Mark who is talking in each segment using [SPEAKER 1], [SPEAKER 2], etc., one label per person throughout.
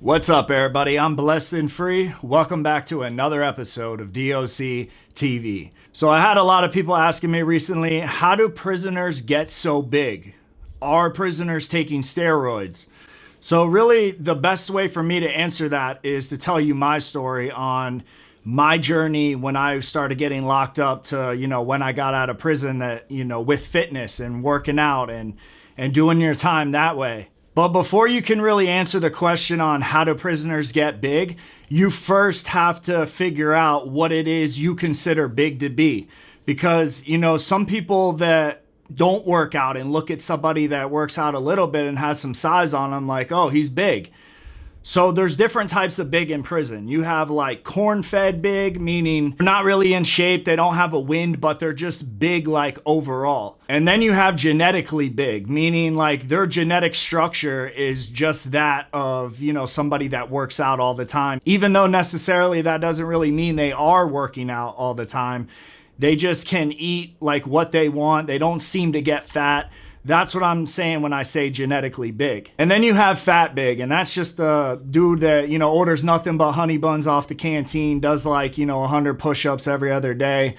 [SPEAKER 1] What's up, everybody? I'm Blessed and Free. Welcome back to another episode of DOC TV. So I had a lot of people asking me recently, how do prisoners get so big? Are prisoners taking steroids? So really, the best way for me to answer that is to tell you my story on my journey when I started getting locked up to, when I got out of prison, that, with fitness and working out and doing your time that way. But before you can really answer the question on how do prisoners get big, you first have to figure out what it is you consider big to be. Because, some people that don't work out and look at somebody that works out a little bit and has some size on them like, oh, he's big. So there's different types of big in prison. You have like corn-fed big, meaning they're not really in shape, they don't have a wind, but they're just big like overall. And then you have genetically big, meaning like their genetic structure is just that of, somebody that works out all the time. Even though necessarily that doesn't really mean they are working out all the time. They just can eat like what they want. They don't seem to get fat. That's what I'm saying when I say genetically big. And then you have fat big, and that's just a dude that, orders nothing but honey buns off the canteen, does like, 100 push-ups every other day.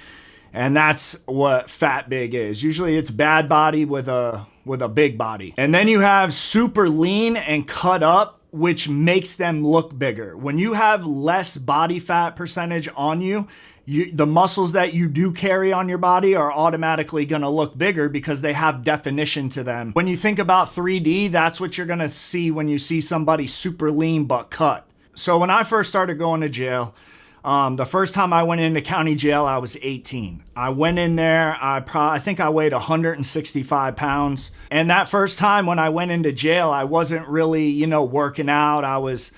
[SPEAKER 1] And that's what fat big is. Usually it's bad body with a big body. And then you have super lean and cut up, which makes them look bigger. When you have less body fat percentage on you, the muscles that you do carry on your body are automatically going to look bigger because they have definition to them. When you think about 3D, that's what you're going to see when you see somebody super lean but cut. So when I first started going to jail, the first time I went into county jail, I was 18. I went in there, I think I weighed 165 pounds. And that first time when I went into jail, I wasn't really, working out. I was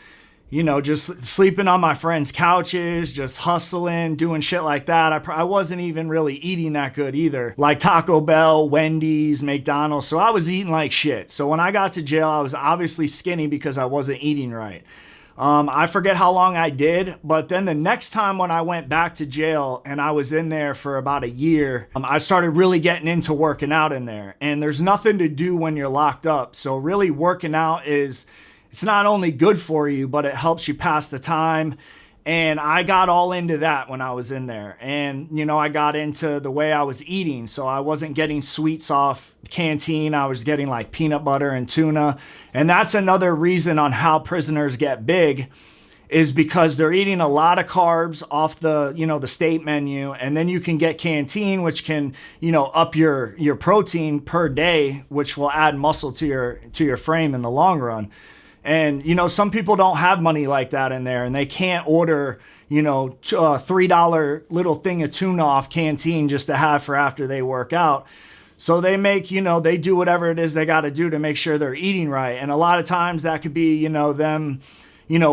[SPEAKER 1] just sleeping on my friends' couches, just hustling, doing shit like that. I wasn't even really eating that good either. Like Taco Bell, Wendy's, McDonald's. So I was eating like shit. So when I got to jail, I was obviously skinny because I wasn't eating right. I forget how long I did, but then the next time when I went back to jail and I was in there for about a year, I started really getting into working out in there. And there's nothing to do when you're locked up. So really working out it's not only good for you, but it helps you pass the time. And I got all into that when I was in there. And, I got into the way I was eating. So I wasn't getting sweets off the canteen. I was getting like peanut butter and tuna. And that's another reason on how prisoners get big is because they're eating a lot of carbs off the, the state menu. And then you can get canteen, which can, up your protein per day, which will add muscle to your frame in the long run. And, some people don't have money like that in there and they can't order, a $3 little thing of tuna off canteen just to have for after they work out. So they make, they do whatever it is they got to do to make sure they're eating right. And a lot of times that could be, them,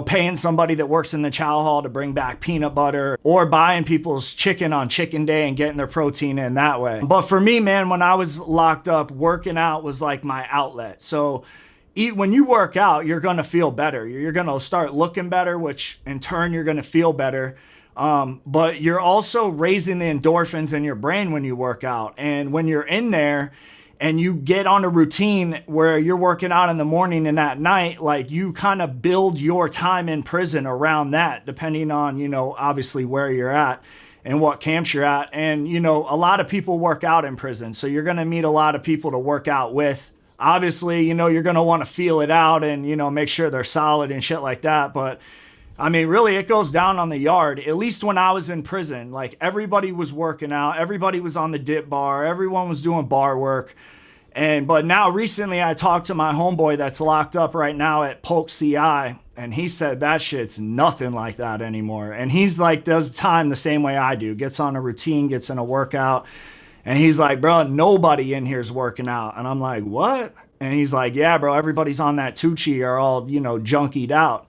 [SPEAKER 1] paying somebody that works in the chow hall to bring back peanut butter or buying people's chicken on chicken day and getting their protein in that way. But for me, man, when I was locked up, working out was like my outlet. So when you work out, you're going to feel better. You're going to start looking better, which in turn, you're going to feel better. But you're also raising the endorphins in your brain when you work out. And when you're in there and you get on a routine where you're working out in the morning and at night, like you kind of build your time in prison around that, depending on, obviously where you're at and what camps you're at. And, a lot of people work out in prison. So you're going to meet a lot of people to work out with. Obviously, you're going to want to feel it out and, make sure they're solid and shit like that. But I mean, really, it goes down on the yard. At least when I was in prison, like everybody was working out. Everybody was on the dip bar. Everyone was doing bar work. But now recently I talked to my homeboy that's locked up right now at Polk CI. And he said that shit's nothing like that anymore. And he's like, does time the same way I do. Gets on a routine, gets in a workout. And he's like, bro, nobody in here is working out. And I'm like, what? And he's like, yeah, bro, everybody's on that Tucci or all, junkied out.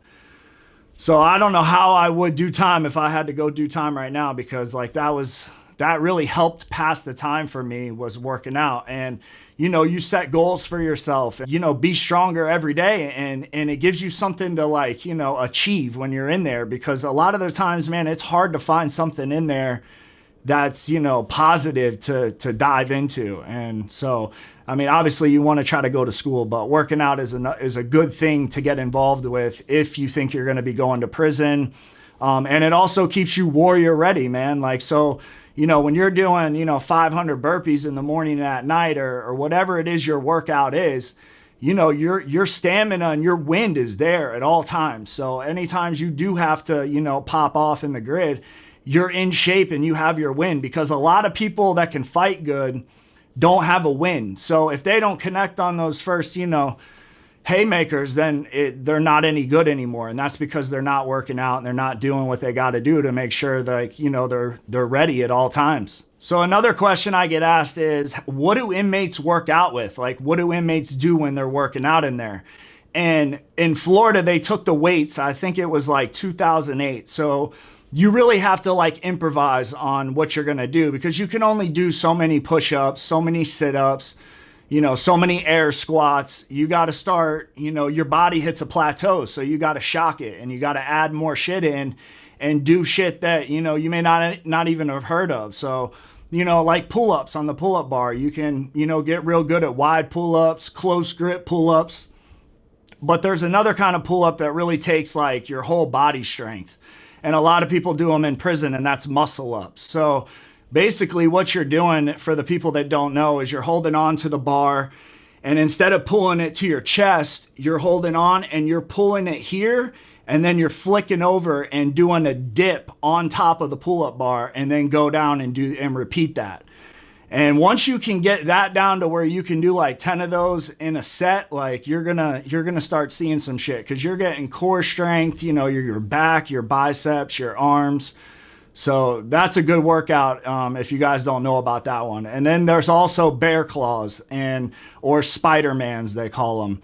[SPEAKER 1] So I don't know how I would do time if I had to go do time right now, because like that really helped pass the time for me, was working out. And, you set goals for yourself, be stronger every day. And it gives you something to like, achieve when you're in there, because a lot of the times, man, it's hard to find something in there that's, positive to dive into. And so I mean, obviously you want to try to go to school, but working out is a good thing to get involved with if you think you're going to be going to prison. And it also keeps you warrior ready, man. Like, so, when you're doing, 500 burpees in the morning and at night, or whatever it is your workout is, your stamina and your wind is there at all times. So anytime you do have to, pop off in the grid, you're in shape and you have your wind, because a lot of people that can fight good don't have a win. So if they don't connect on those first, haymakers, then they're not any good anymore. And that's because they're not working out and they're not doing what they got to do to make sure that, they're ready at all times. So another question I get asked is, what do inmates work out with? Like, what do inmates do when they're working out in there? And in Florida, they took the weights. I think it was like 2008. So you really have to improvise on what you're going to do, because you can only do so many push-ups, so many sit-ups, so many air squats. You got to start, your body hits a plateau. So you got to shock it and you got to add more shit in and do shit that, you may not even have heard of. So, like pull-ups on the pull-up bar, you can, get real good at wide pull-ups, close grip pull-ups. But there's another kind of pull-up that really takes your whole body strength. And a lot of people do them in prison, and that's muscle ups. So basically what you're doing, for the people that don't know, is you're holding on to the bar, and instead of pulling it to your chest, you're holding on and you're pulling it here, and then you're flicking over and doing a dip on top of the pull-up bar, and then go down and repeat that. And once you can get that down to where you can do 10 of those in a set, you're gonna start seeing some shit, because you're getting core strength, your back, your biceps, your arms. So that's a good workout if you guys don't know about that one. And then there's also bear claws or Spider-Mans, they call them.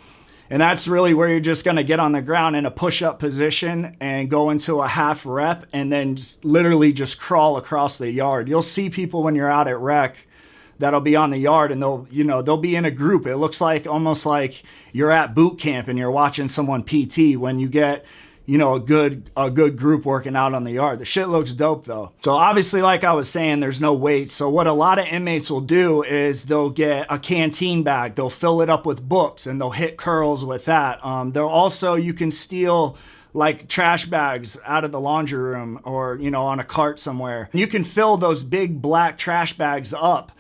[SPEAKER 1] And that's really where you're just going to get on the ground in a push-up position and go into a half rep, and then literally just crawl across the yard. You'll see people when you're out at rec that'll be on the yard, and they'll be in a group. It looks almost like you're at boot camp and you're watching someone PT when you get, a good group working out on the yard. The shit looks dope though. So obviously, like I was saying, there's no weights. So what a lot of inmates will do is they'll get a canteen bag, they'll fill it up with books, and they'll hit curls with that. You can steal trash bags out of the laundry room, or, on a cart somewhere. You can fill those big black trash bags up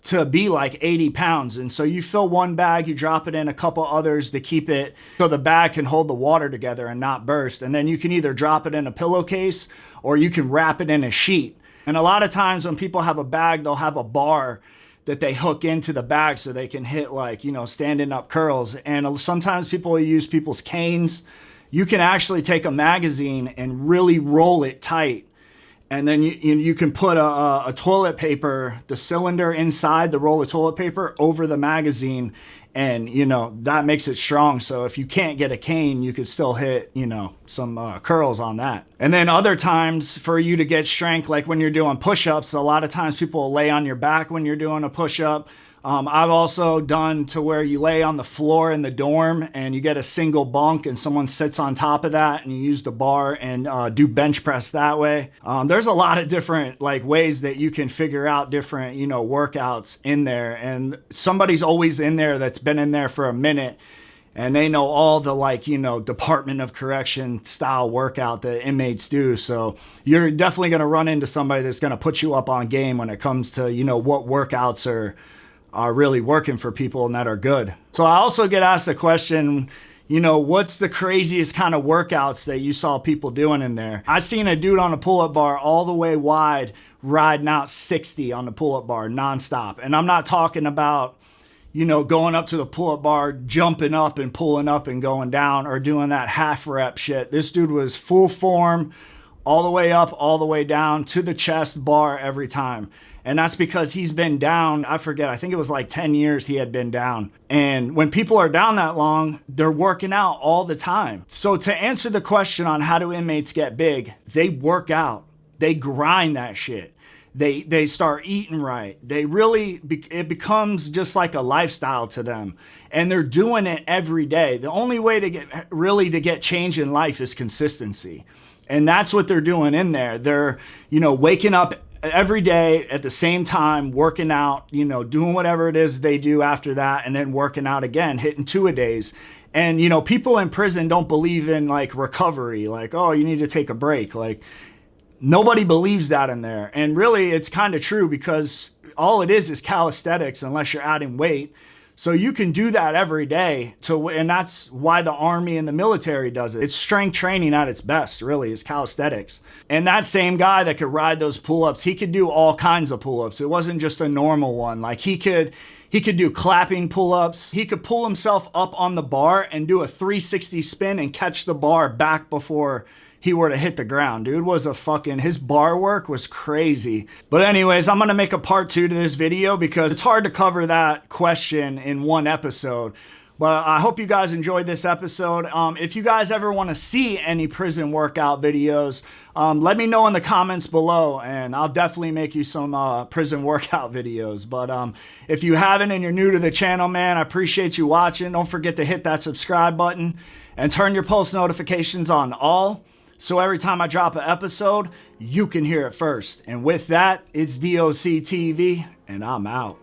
[SPEAKER 1] to be 80 pounds. And so you fill one bag, you drop it in a couple others to keep it so the bag can hold the water together and not burst. And then you can either drop it in a pillowcase or you can wrap it in a sheet. And a lot of times when people have a bag, they'll have a bar that they hook into the bag so they can hit standing up curls. And sometimes people will use people's canes. You can actually take a magazine and really roll it tight. And then you can put a toilet paper, the cylinder inside the roll of toilet paper, over the magazine, and that makes it strong. So if you can't get a cane, you could still hit some curls on that. And then other times for you to get strength, like when you're doing push-ups, a lot of times people will lay on your back when you're doing a push-up. I've also done to where you lay on the floor in the dorm and you get a single bunk and someone sits on top of that, and you use the bar and do bench press that way. There's a lot of different ways that you can figure out different workouts in there, and somebody's always in there that's been in there for a minute, and they know all the Department of Correction style workout that inmates do. So you're definitely going to run into somebody that's going to put you up on game when it comes to what workouts are really working for people and that are good. So I also get asked the question, what's the craziest kind of workouts that you saw people doing in there? I seen a dude on a pull-up bar all the way wide riding out 60 on the pull-up bar nonstop. And I'm not talking about, going up to the pull-up bar, jumping up and pulling up and going down, or doing that half rep shit. This dude was full form, all the way up, all the way down to the chest bar every time. And that's because he's been down, I think it was 10 years he had been down. And when people are down that long, they're working out all the time. So to answer the question on how do inmates get big, they work out. They grind that shit. They start eating right. It becomes just like a lifestyle to them. And they're doing it every day. The only way to get change in life is consistency. And that's what they're doing in there. They're, waking up every day at the same time, working out, you know, doing whatever it is they do after that, and then working out again, hitting 2-a-days. And, you know, people in prison don't believe in like recovery, like, oh, you need to take a break. Like, nobody believes that in there. And really, it's kind of true, because all it is calisthenics unless you're adding weight. So you can do that every day, and that's why the Army and the military does it. It's strength training at its best, really, is calisthenics. And that same guy that could ride those pull-ups, he could do all kinds of pull-ups. It wasn't just a normal one. Like, he could do clapping pull-ups. He could pull himself up on the bar and do a 360 spin and catch the bar back before he were to hit the ground. Dude was his bar work was crazy. But anyways, I'm gonna make a part 2 to this video, because it's hard to cover that question in one episode. But I hope you guys enjoyed this episode. If you guys ever want to see any prison workout videos, let me know in the comments below, and I'll definitely make you some prison workout videos. But if you haven't and you're new to the channel, man, I appreciate you watching. Don't forget to hit that subscribe button and turn your post notifications on all, so every time I drop an episode, you can hear it first. And with that, it's DOC TV, and I'm out.